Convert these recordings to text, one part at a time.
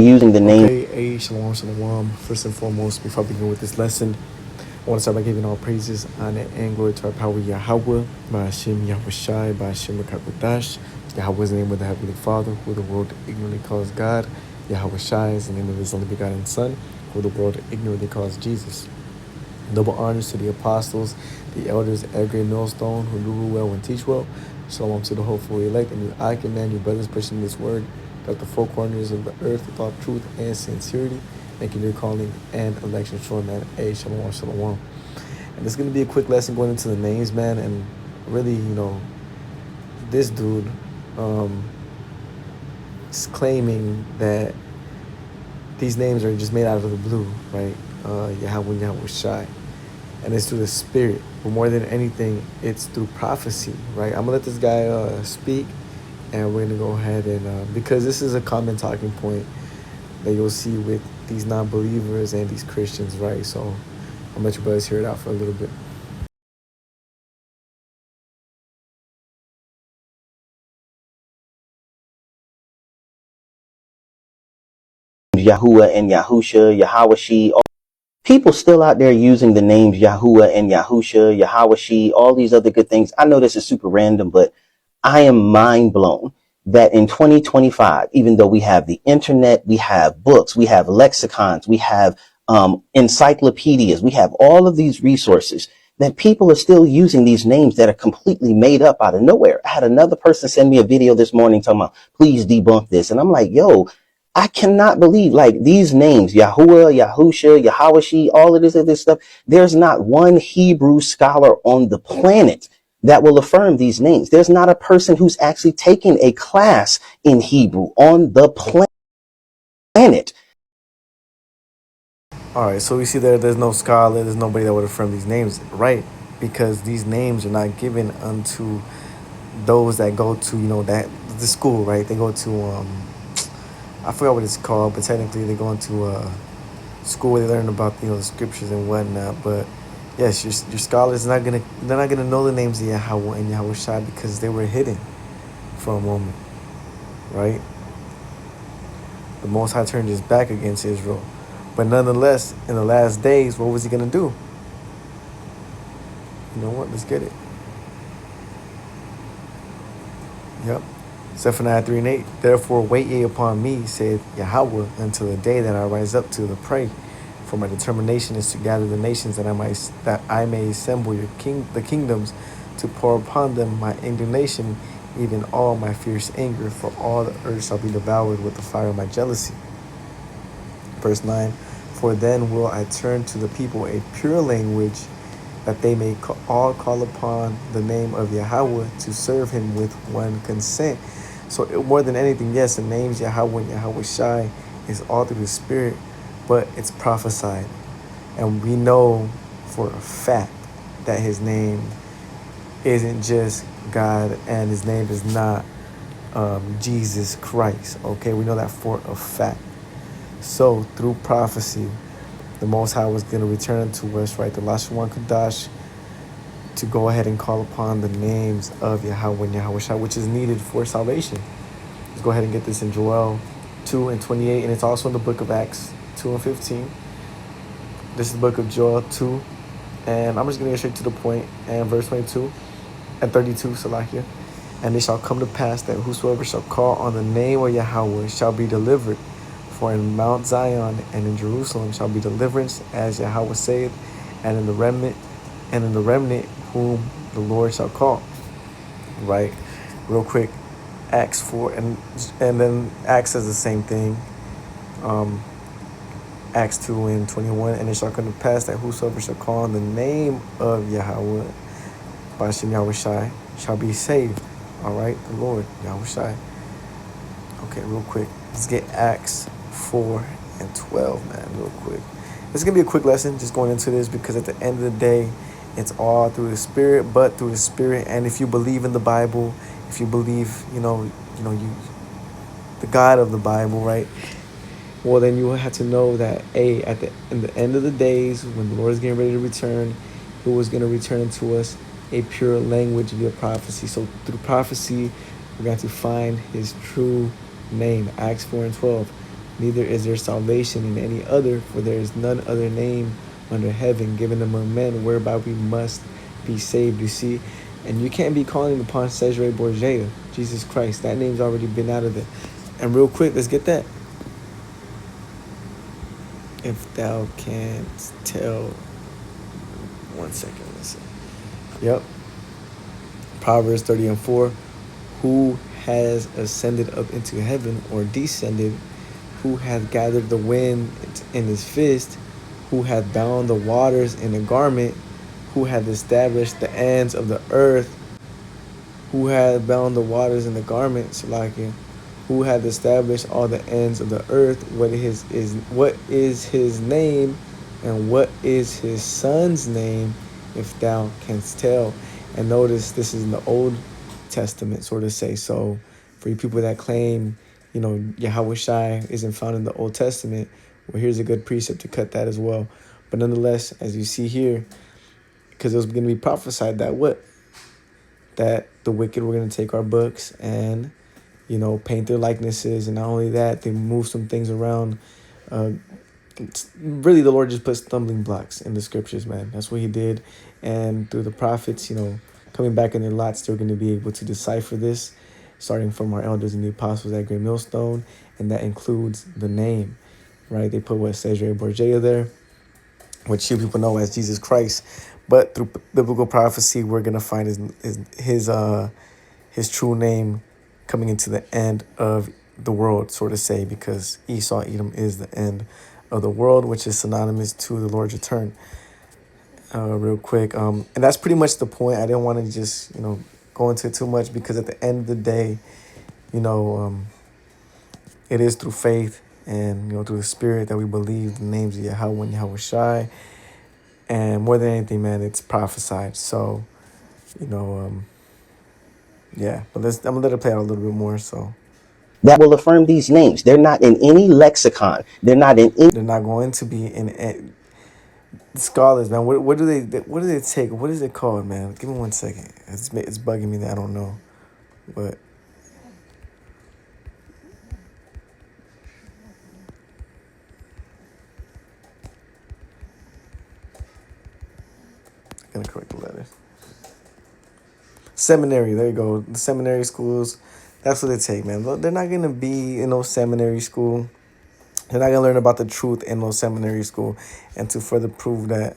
using the name. Okay, shalom, shalom. First and foremost, before I begin with this lesson, I want to start by giving all praises, honor, and glory to our power Yahweh, by Hashem Yahushai, by Hashem Mekakodash. Yahweh is the name of the Heavenly Father, who the world ignorantly calls God. Yahushai is the name of His only begotten Son, who the world ignorantly calls Jesus. Double honors to the apostles, the elders, every millstone who do well and teach well. Shalom to the hopeful elect, and I command you, brothers, pushing this word throughout the four corners of the earth with all truth and sincerity, making your calling and election sure, man. Hey, shalom, shalom. And it's going to be a quick lesson going into the names, man. And really, this dude is claiming that these names are just made out of the blue, right? Yahweh, Yahweh Shai. And it's through the Spirit. But more than anything, it's through prophecy, right? I'm going to let this guy speak, and we're going to go ahead and, because this is a common talking point that you'll see with these non-believers and these Christians, right? So I'll let you brothers hear it out for a little bit. Yahuwah and Yahusha, Yahawashi. People still out there using the names Yahuwah and Yahusha, Yahawashi, all these other good things. I know this is super random, but I am mind blown that in 2025, even though we have the internet, we have books, we have lexicons, we have encyclopedias, we have all of these resources, that people are still using these names that are completely made up out of nowhere. I had another person send me a video this morning talking about, please debunk this. And I'm like, yo, I cannot believe, like, these names, Yahuwah, Yahusha, Yahawashi, all of this other stuff. There's not one Hebrew scholar on the planet that will affirm these names. There's not a person who's actually taken a class in Hebrew on the planet. All right, so we see there's no scholar, there's nobody that would affirm these names, right? Because these names are not given unto those that go to, that the school, right? They go to, I forgot what it's called, but technically they go into school where they learn about, the scriptures and whatnot. But yes, your scholars they're not gonna know the names of Yahweh and Yahweh Shai because they were hidden for a moment, right? The Most High turned his back against Israel. But nonetheless, in the last days, what was he going to do? You know what? Let's get it. Yep. Zephaniah 3 and 8. Therefore wait ye upon me, saith Yahweh, until the day that I rise up to the prey. For my determination is to gather the nations, that I may assemble the kingdoms, to pour upon them my indignation, even all my fierce anger, for all the earth shall be devoured with the fire of my jealousy. Verse 9, for then will I turn to the people a pure language, that they may all call upon the name of Yahweh, to serve him with one consent. So more than anything, yes, the names Yahweh and Yahweh Shai is all through the Spirit, but it's prophesied. And we know for a fact that his name isn't just God, and his name is not Jesus Christ. Okay, we know that for a fact. So through prophecy, the Most High was going to return to us, right, the Lashwan Kadash, to go ahead and call upon the names of Yahweh and Yahweh Shai, which is needed for salvation. Let's go ahead and get this in Joel 2 and 28, and it's also in the book of Acts 2 and 15. This is the book of Joel 2, and I'm just going to get straight to the point, and verse 22 and 32, Salakia. And it shall come to pass that whosoever shall call on the name of Yahweh shall be delivered. For in Mount Zion and in Jerusalem shall be deliverance, as Yahweh saith, and in the remnant whom the Lord shall call. Right? Real quick, Acts 4, and then Acts says the same thing. Acts 2 and 21, and it shall come to pass that whosoever shall call on the name of Yahweh, by Hashem Yahweh Shai, shall be saved. All right, the Lord Yahweh Shai. Okay, real quick, let's get Acts 4 and 12, man, real quick. This is going to be a quick lesson, just going into this, because at the end of the day, it's all through the Spirit, but through the Spirit. And if you believe in the Bible, if you believe, you the God of the Bible, right? Well, then you will have to know that, in the end of the days, when the Lord is getting ready to return, He was going to return to us a pure language via prophecy. So through prophecy, we're going to find His true name. Acts 4 and 12. neither is there salvation in any other, for there is none other name under heaven given among men whereby we must be saved. You see, and you can't be calling upon Cesare Borgia, Jesus Christ. That name's already been out of there. And real quick, let's get that. If thou canst tell. 1 second, listen. Yep. Proverbs 30:4. Who has ascended up into heaven or descended? Who hath gathered the wind in his fist? Who hath bound the waters in a garment? Who hath established the ends of the earth? Who hath bound the waters in the garment? Salakia. Who hath established all the ends of the earth? What is his name, and what is his son's name, if thou canst tell? And notice this is in the Old Testament, sort of say. So for you people that claim, Yahweh Shai isn't found in the Old Testament, well, here's a good precept to cut that as well. But nonetheless, as you see here, because it was going to be prophesied that what? That the wicked were going to take our books and, paint their likenesses. And not only that, they move some things around. Really, the Lord just put stumbling blocks in the scriptures, man. That's what he did. And through the prophets, coming back in their lots, they're going to be able to decipher this, starting from our elders and the apostles at Great Millstone. And that includes the name, right? They put what, Cesare Borgia there, which you people know as Jesus Christ. But through biblical prophecy, we're going to find his true name coming into the end of the world, sort of say, because Esau, Edom is the end of the world, which is synonymous to the Lord's return. Real quick. And that's pretty much the point. I didn't want to just, go into it too much, because at the end of the day, it is through faith and, through the Spirit that we believe the names of Yahweh and Yahweh Shai. And more than anything, man, it's prophesied. So, yeah. But I'm going to let it play out a little bit more, so. That will affirm these names. They're not in any lexicon. They're not in any. They're not going to be in scholars, man. What do they take? What is it called, man? Give me 1 second. It's bugging me that I don't know. But I'm going to correct the letters. Seminary, there you go. The seminary schools, that's what they take, man. They're not going to be in no seminary school. They're not going to learn about the truth in no seminary school. And to further prove that,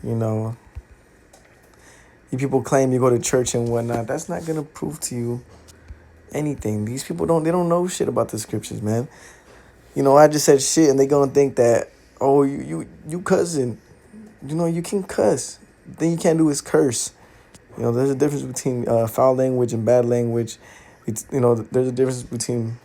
you people claim you go to church and whatnot. That's not going to prove to you anything. These people don't know shit about the scriptures, man. I just said shit and they going to think that, oh, you cousin, you can cuss. The thing you can't do is curse. There's a difference between foul language and bad language. There's a difference between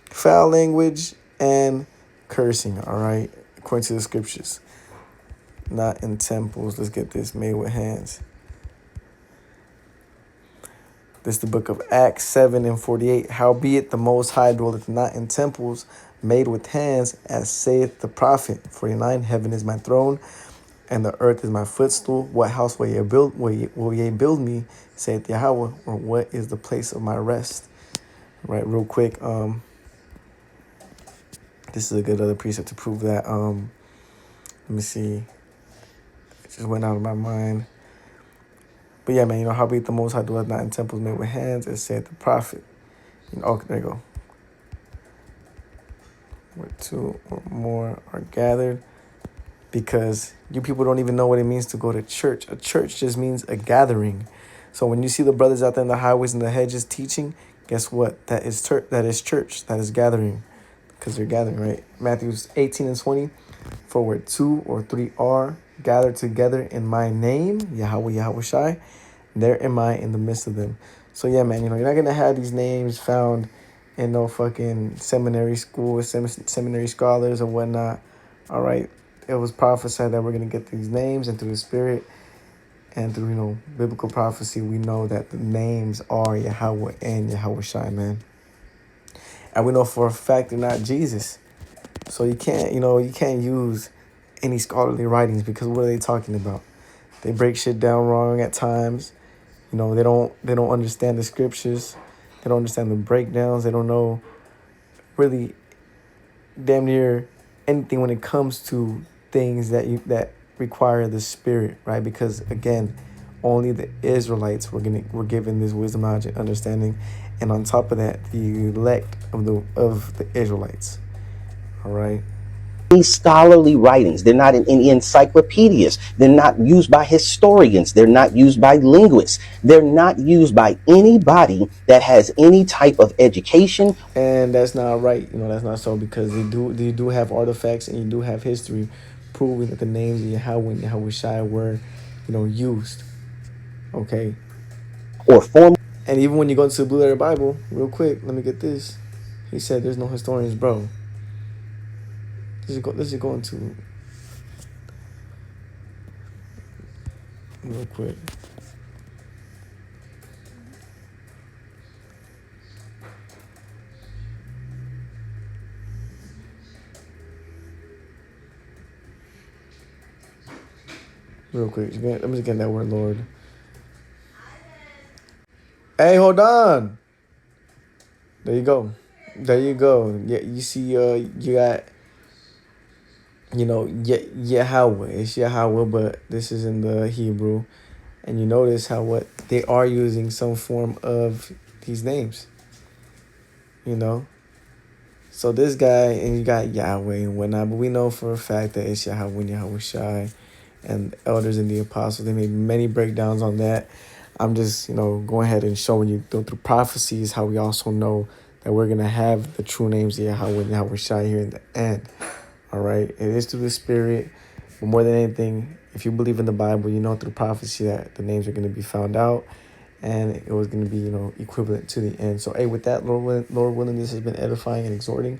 foul language and cursing, all right? According to the scriptures. Not in temples. Let's get this, made with hands. This is the book of Acts 7:48. Howbeit the Most High dwelleth not in temples made with hands, as saith the prophet. 49. Heaven is my throne, and the earth is my footstool. What house will ye build me, saith Yahweh, or what is the place of my rest? Right, real quick. This is a good other precept to prove that. Let me see. It just went out of my mind. But yeah, man, howbeit the Most High dwelleth not in temples made with hands, as saith the prophet. There you go. Where two or more are gathered. Because you people don't even know what it means to go to church. A church just means a gathering. So when you see the brothers out there in the highways and the hedges teaching, guess what? That is church. That is gathering. Because they're gathering, right? Matthew 18:20. For where 2 or 3 are gathered together in my name, Yahweh, Yahweh Shai, there am I in the midst of them. So yeah, man, you're not going to have these names found in no fucking seminary school, seminary scholars or whatnot. All right. It was prophesied that we're going to get these names, and through the Spirit and through, biblical prophecy, we know that the names are Yahweh and Yahweh Shai, man. And we know for a fact they're not Jesus. So you can't use any scholarly writings, because what are they talking about? They break shit down wrong at times. They don't understand the scriptures. They don't understand the breakdowns. They don't know really damn near anything when it comes to things that require the spirit, right? Because again, only the Israelites were given this wisdom, knowledge, and understanding, and on top of that, the elect of the Israelites. All right. These scholarly writings, they're not in any encyclopedias. They're not used by historians. They're not used by linguists. They're not used by anybody that has any type of education. And that's not right. That's not so, because they do have artifacts, and you do have history proving that the names of Yahweh and Yahweh Shai were, used. Okay. Or formal And even when you go into the Blue Letter Bible, real quick, let me get this. He said there's no historians, bro. This is go into real quick. Real quick. Let me just get that word, Lord. Hey, hold on. There you go. There you go. Yeah, you see, you got, Yahweh. It's Yahweh, but this is in the Hebrew. And you notice how what they are using some form of these names, you know? So this guy, and you got Yahweh and whatnot, but we know for a fact that it's Yahweh and Yahweh Shai, and the elders and the apostles. They made many breakdowns on that. I'm just, going ahead and showing you through prophecies how we also know that we're going to have the true names of Yahweh and Yahweh Shai here in the end. All right. It is through the Spirit. But more than anything, if you believe in the Bible, you know through prophecy that the names are going to be found out. And it was going to be, equivalent to the end. So, hey, with that, Lord willing, this has been edifying and exhorting.